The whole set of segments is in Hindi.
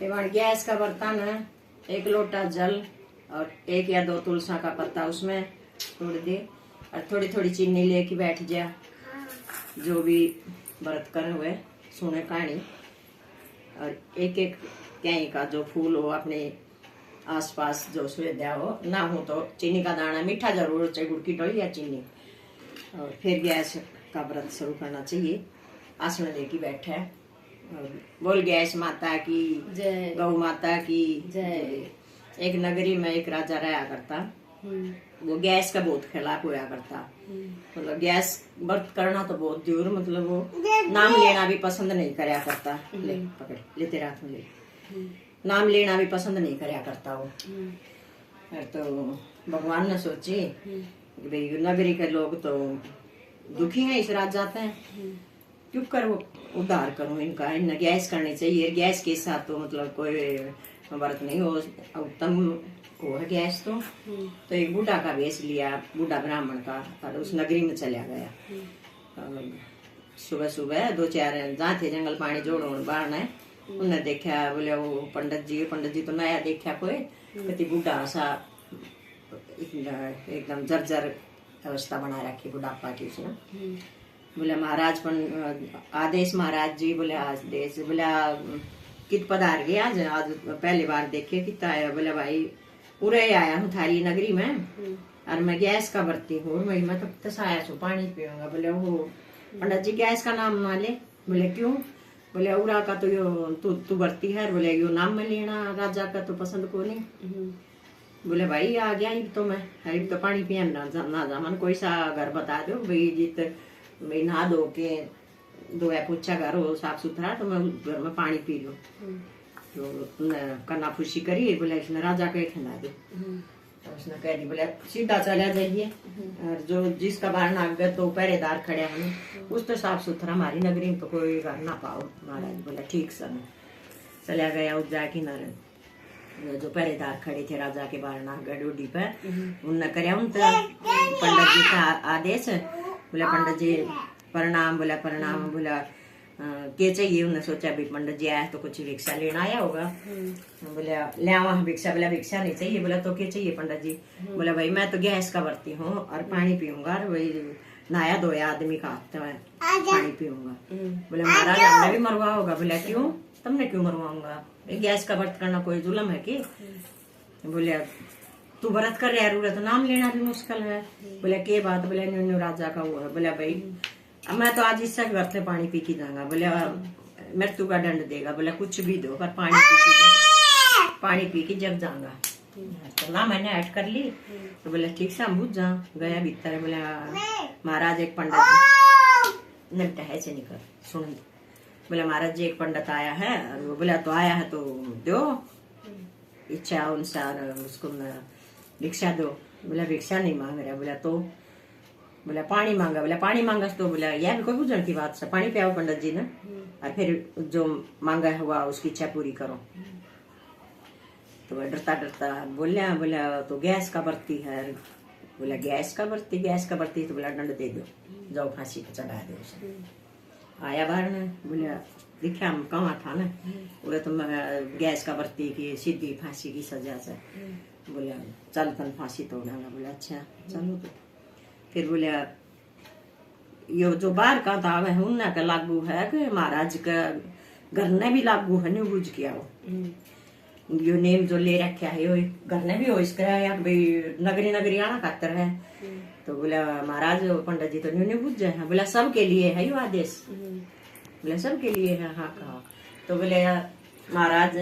एवं गैस का बर्तन है, 1 लोटा जल और 1 या 2 तुलसा का पत्ता उसमें तोड़ दे और थोड़ी थोड़ी चीनी लेके बैठ जा। जो भी व्रत करे हुए सुने कहानी और एक एक कहीं का जो फूल हो अपने आसपास जो सुविधा हो, ना हो तो चीनी का दाना, मीठा जरूर चाहे गुड़ की डोली या चीनी। और फिर गैस का व्रत शुरू करना चाहिए। आसन लेके बैठे और बोल गैस माता की जय, गौ माता की जय। एक नगरी में एक राजा रहा करता, वो गैस का बहुत खिलाफ होया करता। मतलब गैस व्रत करना तो बहुत दूर, मतलब वो नाम लेना भी पसंद नहीं करया करता। ले पकड़ ले, तेरे हाथ में ले। नाम लेना भी पसंद नहीं करया करता वो। तो भगवान ने सोची भाई नगरी के लोग तो दुखी हैं, इस रात जाते हैं, क्यों कर वो उद्धार करूं इनका, इन गैस करनी चाहिए। गैस के साथ तो मतलब कोई व्रत नहीं हो, उत्तम वो है गैस तो एक बूढ़ा का वेश लिया, बूढ़ा ब्राह्मण का, और उस नगरी में चला गया। सुबह सुबह 2-4 जहाँ थे जंगल पानी जोड़ो बाढ़ है, उन्होंने देखा, बोले वो पंडित जी तो नया देखा कोई, कति बूढ़ा सा एकदम जर्जर अवस्था बना रखी बुढ़ापा की उसने। बोले महाराज आदेश महाराज जी, बोले आदेश, बोले कित पधार गए आज पहली बार देखे कितना आया। बोले भाई पूरे आया हूँ थारी नगरी में और मैं गैस का बरती हूँ, मैं तो तसाया छू पानी पीऊंगा। बोले वो पंडित जी गैस का नाम ना ले। बोले क्यों? बोले उरा का तो यो तू बरती है, बोले यो नाम में लेना राजा का तो पसंद को नहीं। बोले भाई आ गया अब तो मैं अब तो पानी पिया ना जा, मन कोई सा घर बता दो भाई जित भाई नहा धो के धोया पूछा घर हो साफ सुथरा, तो मैं घर में पानी पी लूं। तो कन्ना फुशी करी, बोले इसने राजा के खिला दो। तो उसने कह दी बोले सीधा चला जाइए, और जो जिसका बाहर ना गए तो पहरेदार खड़े हैं, उस तो साफ सुथरा हमारी नगरी में तो कोई घर ना पाओ महाराज। बोला ठीक सर, चला गया उस जाके न जो पहरेदार खड़े थे राजा के बाहर ना गडोडी पे, उनने करे उन पंडित जी का आदेश। बोला पंडित जी प्रणाम, बोला प्रणाम, बोला के चाहिए? उन्होंने सोचा भी पंडित जी आया तो कुछ भिक्षा लेना आया होगा। बोला ले आवा भिक्षा। बोला भिक्षा नहीं चाहिए। बोला तो क्या चाहिए पंडित जी? बोला भाई मैं तो गैस का बरती हूँ और पानी पीऊंगा, और वही नहाया धोया आदमी का पानी पीऊंगा। बोले महाराज हमने भी मरवा होगा। बोला क्यों? तुमने क्यों मरवाऊंगा? गैस का व्रत करना कोई जुल्म है कि? बोले तू व्रत कर रहा है तो नाम लेना भी मुश्किल है। बोले के बात? बोले न्यू राजा का वो है। बोला भाई मैं तो आज इससे व्रत में पानी पी के जाऊंगा। बोले मृत्यु का दंड देगा। बोला कुछ भी दो पर पानी पी के जब जाऊंगा। तो ना मैंने ऐड कर ली। तो बोले ठीक से हम बुझ जा गया भीतर। बोला महाराज एक पंडित निपटा है से निकल सुन। बोला महाराज जी एक पंडित आया है, और वो बोला तो आया है तो दो इच्छा अनुसार उसको भिक्षा दो। बोला भिक्षा नहीं मांग रहा। बोला तो? बोला पानी मांगा। बोला पानी मांगा तो? बोला यह भी कोई बुझने की बात से, पानी पियाओ पंडित जी ने, और फिर जो मांगा हुआ उसकी इच्छा पूरी करो। तो वह डरता डरता बोला तो गैस का बरती है। बोला गैस का बरती तो बोला दंड दे दो, जाओ फांसी पे चढ़ा दो उसे। आया बाहर ने, बोला देखा हम कहाँ था ना, बोले तो गैस का बरती की सीधी फांसी की सजा से। बोला चल तन फांसी तोड़ांगा। बोला अच्छा चलो। तो फिर बोला यो जो बाहर का था वह उन्ना का लागू है कि महाराज का घर ने भी लागू है, नहीं बुझ किया वो यो नेम जो ले रखा है यो घर ने भी हो इसका भाई नगरी आना खातर है। तो बोला महाराज पंडित जी तो न्यू बुझ जाए। बोला सबके लिए है यो आदेश। बोला सबके लिए है? हाँ कहा। तो बोले महाराज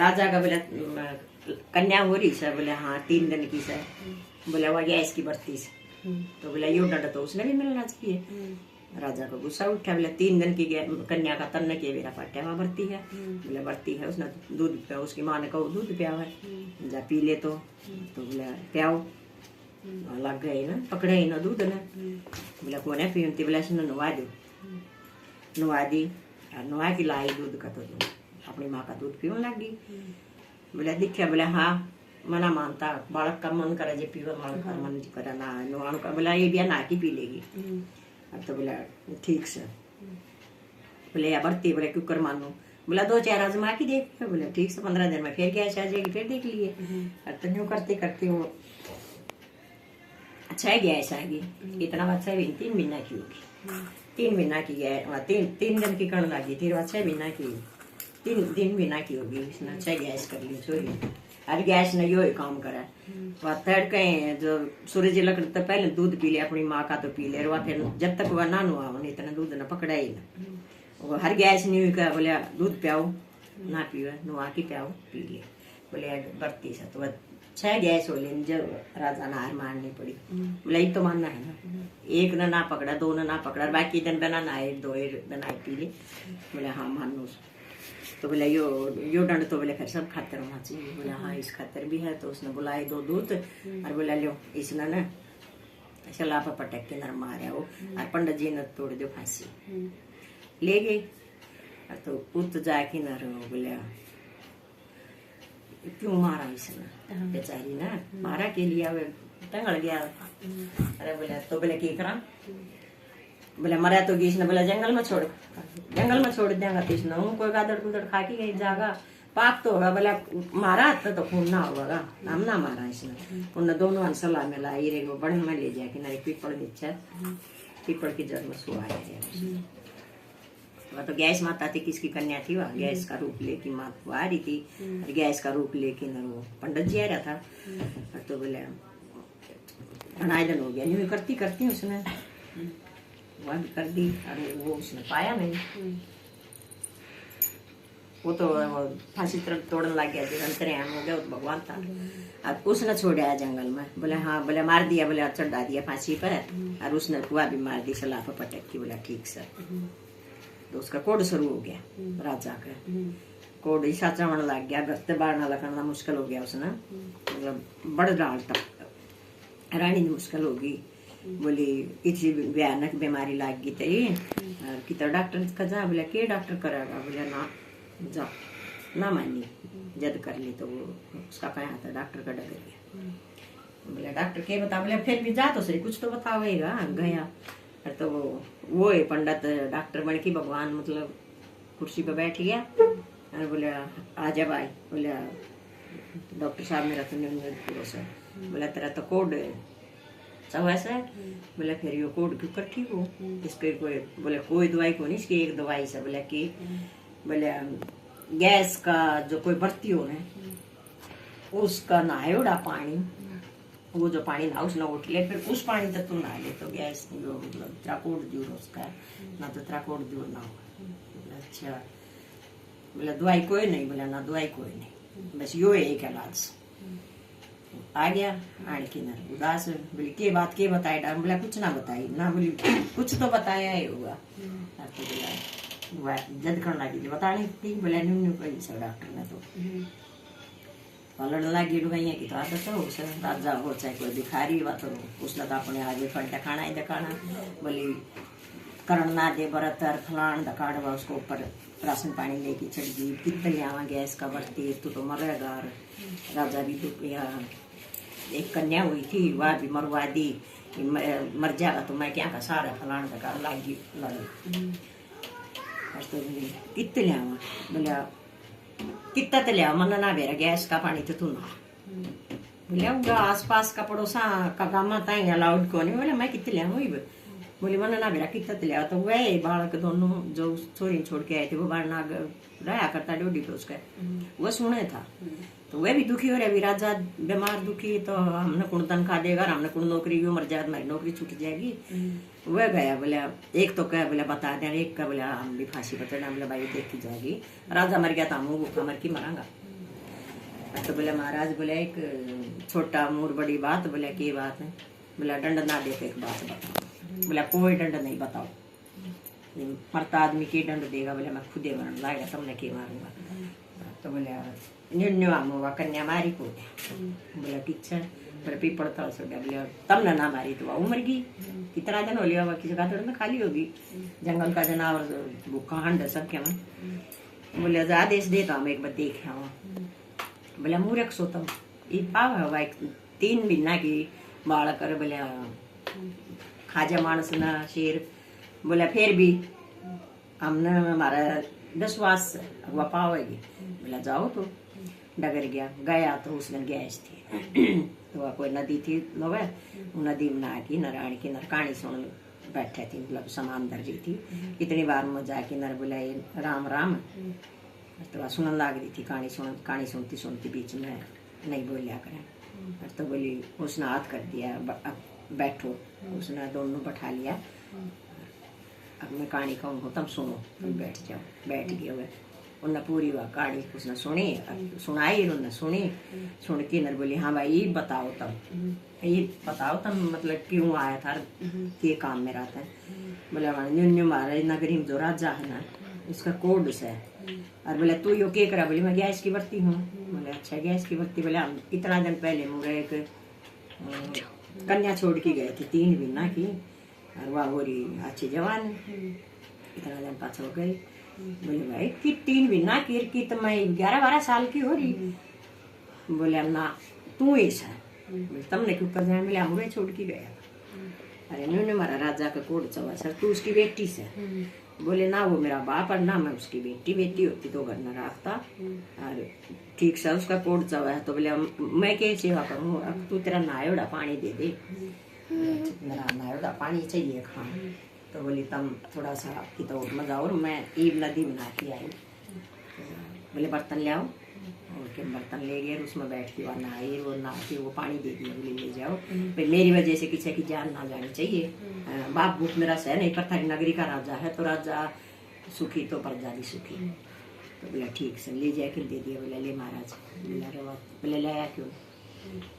राजा का बोला कन्या हो रही से? बोले हाँ 3 दिन की से। बोला वह गैस की बरती से। तो बोला यो दंड तो उसने भी मिलना चाहिए। राजा को गुस्सा उठा। बोला 3 दिन की कन्या का तन के मेरा पाट्या वहां बरती है। बोला बरती है, उसने दूध पिया, उसकी माँ ने कहा दूध पिया है, जा पी ले। तो बोला पियाओ। लग गए ना, पकड़े ही ना दूध ने। बोला कौन है पीती? बोला इसने नुआ दो। नुआ दी और नुआ की लाई दूध का, तो अपनी माँ का दूध पीने लगी। बोला दिखा? बोला हाँ मना मानता, बालक का मन करे जे पीवे, बालक का मन करे ना नुआण का। बोला ये भी ना की पी लेगी। अब तो बोला ठीक से। बोले या बरती? बोले क्यों कर मानो? बोला 2-4 आजमा के देख। बोला ठीक से 15 दिन में फिर गैस आ जाएगी, फिर देख लिए। और तो यूँ करते करते वो अच्छा है गैस आ गई। इतना अच्छा भी 3 महीना की होगी, 3 महीना की गैस, 3 दिन की कण लगी थी, 6 महीना की 3 महीना की होगी। इसने अच्छा गैस कर ली छोरी। अभी गैस ने यो ही काम करा। वह तड़के जो सूरज लकड़ तो पहले दूध पी ले, अपनी माँ का तो पी ले, वह फिर जब तक वह ना नुआ इतना दूध न पकड़ा ही ना। वो हर गैस नहीं हुई का बोले दूध पियाओ, ना पियो नुआ की पियाओ, पी लिए। बोले बरती सा तो 6 गैस हो लेन जब राजा ने हार मारनी पड़ी। बोले तो मानना है ना, एक ना पकड़ा, 2 ना पकड़ा, बाकी दिन बना नाए 2 बनाए पी ले। बोले हाँ मानो। तो बोले यो दंड तो बोले फिर सब खातर होना चाहिए। बोले हाँ इस खातर भी है। तो उसने बुलाए 2 दूत और बोला लो इसने ना शला पर पटक के नर मारा वो, और पंडित जी ने तोड़ दो फांसी। ले गए तो पुत जाके नर बोले क्यों मारा इसने, बेचारी ना मारा के लिए टंगड़ गया। अरे बोले तो बोले की करा, बोले मरा तो इसने बोला जंगल में छोड़ देंगा। तो इसने कोई गादड़ गुदड़ खा के गई जागा, पाप तो होगा। बोला मारा तो खून ना होगा, हम ना मारा इसने। उन्हें दोनों सलाह में लाई रे वो बड़े में ले जाए कि नहीं पीपड़ नीचे, पीपड़ की जड़ में सुहा है। वह तो गैस माता थी, किसकी कन्या थी, वह गैस का रूप लेके माँ आ रही थी। और गैस का रूप लेके न वो पंडित जी आ रहा था। तो बोले अनायदन हो गया। यूं करती करती उसने वह भी कर दी। और वो उसने पाया नहीं, वो तो फांसी तोड़ने लग गया, अंतर्यामी हो गया। वो भगवान था। अब उसने छोड़ा जंगल में। बोले हाँ, बोले मार दिया, बोले चढ़ा दिया फांसी पर। और उसने कुआ भी मार दी सलाह पर पटक की। बोला ठीक सर। तो उसका कोड शुरू हो गया राजा का। कोड ही साचा होने लग गया, गस्ते बाढ़ना लगना मुश्किल हो गया उसने। मतलब बड़ डाल तक रानी ने मुश्किल होगी। बोली इतनी भयानक बीमारी लग गई तेरी, कितना डॉक्टर का जा। बोला के डॉक्टर करेगा। बोला ना जा, ना मानी जद कर ली। तो वो उसका कहा था डॉक्टर का डर गया। बोला डॉक्टर के बता। बोले फिर भी जा तो सही, कुछ तो बतावेगा। गया तो वो है पंडित डॉक्टर बन की भगवान, मतलब कुर्सी पे बैठ गया। और बोले आ जा भाई। बोले डॉक्टर साहब मेरा तो नहीं। बोला तेरा तो कोड सब ऐसा है। बोले फिर ये कोड क्यों कर ठीक हो, इसके कोई बोले कोई दवाई को नहीं, इसकी एक दवाई से बोले कि बोले गैस का जो कोई बर्ती हो ना उसका नहायोड़ा पानी, वो जो पानी ना उसने उठ ले, फिर उस पानी तक तुम नहा ले तो गैस जो मतलब त्राकोड दूर उसका ना, तो त्राकोड दूर ना हो। अच्छा बोला दवाई कोई नहीं। बोला ना दवाई कोई नहीं, बस यो एक इलाज। आ गया आणकी ना उदास। बोली के बात के बताए डॉक्टर। बोला कुछ ना बताई ना। बोली कुछ तो बताया ही होगा। तो बोला जद करना लगी बताने थी। बोला न्यू कही सब डॉक्टर ने। तो लड़ने लगी डुगाइया की तो आदत हो उसे, राजा हो चाहे कोई भिखारी हुआ तो उसने तो अपने आगे फट दिखाना ही दिखाना। बोली करण ना दे बरत फलान दकाड़ हुआ, उसको ऊपर राशन पानी लेके चढ़ गई। कितने आवा गैस का बरती, तू तो मरेगा। राजा भी दुख गया। एक कन्या हुई थी, वह भी मरवा दी, मर जाएगा तो मैं क्या का सारा फलान दकाड़ लागी लड़। तो कितने आवा। बोला कितना तो लिया मन ना बेरा गैस का पानी तो तू ना। बोले आस पास का पड़ोसा का गामा ताई अलाउड को नहीं। बोले मैं कितने लिया वही। बोली मन ना बेरा कितना तो लिया। तो वह बालक दोनों जो छोरी छोड़ के आए थे वो बारना रहा करता ड्यूटी पे उसका, वह सुने था। तो वह भी दुखी हो रहा। अभी राजा बीमार दुखी तो हमने कौन तनख्वाह देगा, हमने कौन नौकरी भी मर जाए, हमारी नौकरी छूट जाएगी। वह गया। बोला एक तो क्या बोला बता दें, एक का बोला हम भी फांसी बचना। बोला भाई देखी जाएगी, राजा मर गया तो हम भूखा मर की मरांगा। तो बोले महाराज बोले एक छोटा मूर बड़ी बात। बोले की बात है। बोला दंड ना दे तो एक बात बताओ। बोला कोई दंड नहीं, बताओ मरता आदमी के दंड देगा। बोले मैं खुदे मरण लाएगा, तुमने के मारूंगा। तो बोले न्यू आम हुआ कन्या मारी को। बोला किच्छा। बोले पीपड़ तल सो गया। बोले तब ना मारी तो उमर गई। कितना दिन हो लिया हुआ, किसी का में खाली होगी, जंगल का जनावर भूखा हंड सब क्या। बोले आदेश देता हम एक बार देख आवा। बोला मूर्ख सोतम ये पाव हवा 3 महीना की बाल कर। बोला खाजा मानस ना शेर। बोला फिर भी हमने हमारा विश्वास हुआ पाओगी। बोला जाओ तो डगर गया तो उस दिन गैस थी तो वह कोई नदी थी लोवे, वो नदी में नहा की नराण की नरकाणी सुन बैठे थी, मतलब सामान दर रही थी। कितनी बार में जाके नर बोला राम राम, तो वह सुनने लग रही थी कहानी सुनती सुनती बीच में नहीं बोलिया करें। तो बोली उसने हाथ कर दिया बैठो, उसने दोनों बैठा लिया। अब मैं कहानी कहूँ तुम सुनो, तुम बैठ जाओ। बैठ गए हुए उन्हें पूरी वह कहानी उसने सुनी, सुनाई, उन्हें सुनी। सुन के नर बोली हाँ भाई ये बताओ तुम मतलब क्यों आया था, ये काम में रहता है। बोले न्यू महाराज नगरी में जो राजा है ना उसका कोड से। और बोले तू यो क्या करा? बोली मैं गैस की बर्ती हूँ। बोले अच्छा गैस की बर्ती। बोले हम इतना दिन पहले मुझे एक कन्या छोड़ के गए थे 3 महीना की, और वह हो रही अच्छी जवान, इतना दिन पाछा हो गई। बोले भाई कि 3 महीना की तो मैं 11-12 साल की हो रही। बोले ना तू ऐसा तुमने क्यों कर जाए? बोले हम छोड़ के गया। अरे न्यू हमारा राजा का कोड चवा सर, तू उसकी बेटी से? बोले ना वो मेरा बाप और ना मैं उसकी बेटी होती तो घर न रखता। और ठीक से उसका कोड चवा है। तो बोले मैं क्या सेवा करूँ, अब तू तेरा नायोड़ा पानी दे दे। मेरा नायोड़ा पानी चाहिए खाना। तो बोली तुम थोड़ा सा की तो मजा और मैं ईब नदी में नहा के आई। बोले बर्तन ले आओ, और के बर्तन ले गए, उसमें बैठ के वहाँ नहाई, वो नहा के वो पानी दे दिया। बोले ले जाओ, मेरी वजह से किसी की जान ना जानी चाहिए। बाप भूख मेरा सह नहीं करता, नगरी का राजा है तो राजा सुखी तो प्रजा भी सुखी। तो बोला ठीक से ले जाके दे दिया। बोला ले महाराज। बोले ले आया क्यों?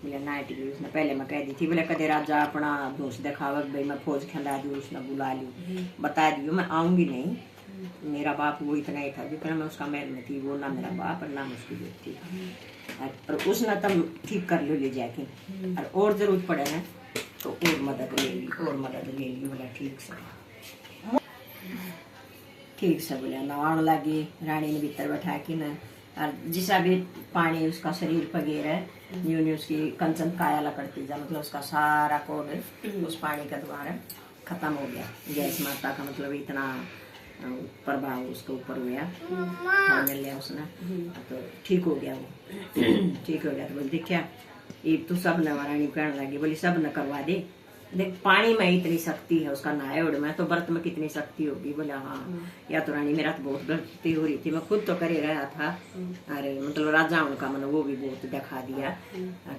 बोले नाइट की उसने पहले मैं कह दी थी। बोले कदे राजा अपना दोष दिखावा भाई मैं फौज खिला दी, उसने बुला ली, बता दियो मैं आऊंगी नहीं। मेरा बाप वो इतना ही था जितना मैं उसका महल में थी, वो ना मेरा बाप और ना उसकी बेटी। और उसने तब ठीक कर लो ले जाके, और जरूरत पड़े ना तो और मदद ले ली। बोला ठीक से बोला नहाने लगी। रानी ने भीतर बैठा के ना, और जिसा भी पानी उसका शरीर पगेर न्यू उसकी कंचन काया लकड़ती जा, मतलब उसका सारा कोड उस पानी का द्वारा खत्म हो गया। गैस माता का मतलब इतना प्रभाव उसके ऊपर हुआ, मिल लिया उसने तो ठीक हो गया। वो ठीक हो गया तो बोल देखा ये तो सब ने रानी कहने लगी। बोली सब न करवा दे, देख पानी में इतनी शक्ति है उसका नायोड़ में, तो व्रत में कितनी शक्ति होगी। बोला हाँ या तो रानी मेरा तो बहुत गलती हो रही थी, मैं खुद तो करे रहा था। अरे मतलब राजा उनका मन वो भी बहुत दिखा दिया,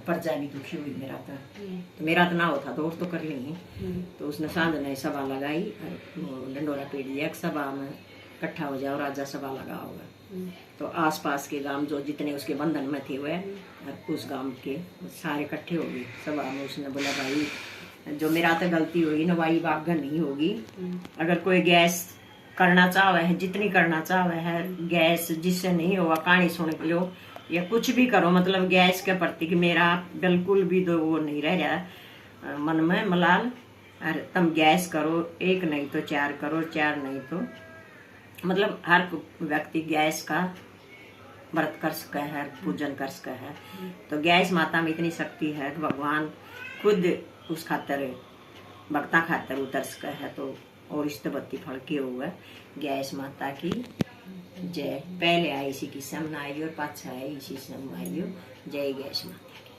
प्रजा भी दुखी हुई मेरा तो मेरा तो ना होता तो और तो कर लेंगे। तो उसने सांझ ने सभा लगाई, डंडोरा पेड़ दिया, सभा में इकट्ठा हो जाओ, राजा सभा लगा होगा। तो आसपास के गांव जो जितने उसके बंधन में थे वह उस गांव के सारे इकट्ठे हो गए सभा में। उसने बोला भाई जो मेरा तो गलती हुई ना वाई बागन नहीं होगी। अगर कोई गैस करना चाहे है, जितनी करना चाहे है गैस, जिससे नहीं हुआ कहानी सुन लो या कुछ भी करो, मतलब गैस के प्रति कि मेरा बिल्कुल भी तो वो नहीं रह रहा मन में मलाल। और तुम गैस करो, 1 नहीं तो 4 करो, 4 नहीं तो मतलब हर व्यक्ति गैस का व्रत कर सका है, पूजन कर सका है। तो गैस माता में इतनी शक्ति है कि भगवान खुद उस खातर भक्ता खातर उतर सका है। तो और इष्टबत्ती फल के हुआ गैस माता की जय। पहले आई इसी की समन आई और पाछा आई इसी समन आई। जय गैस माता की।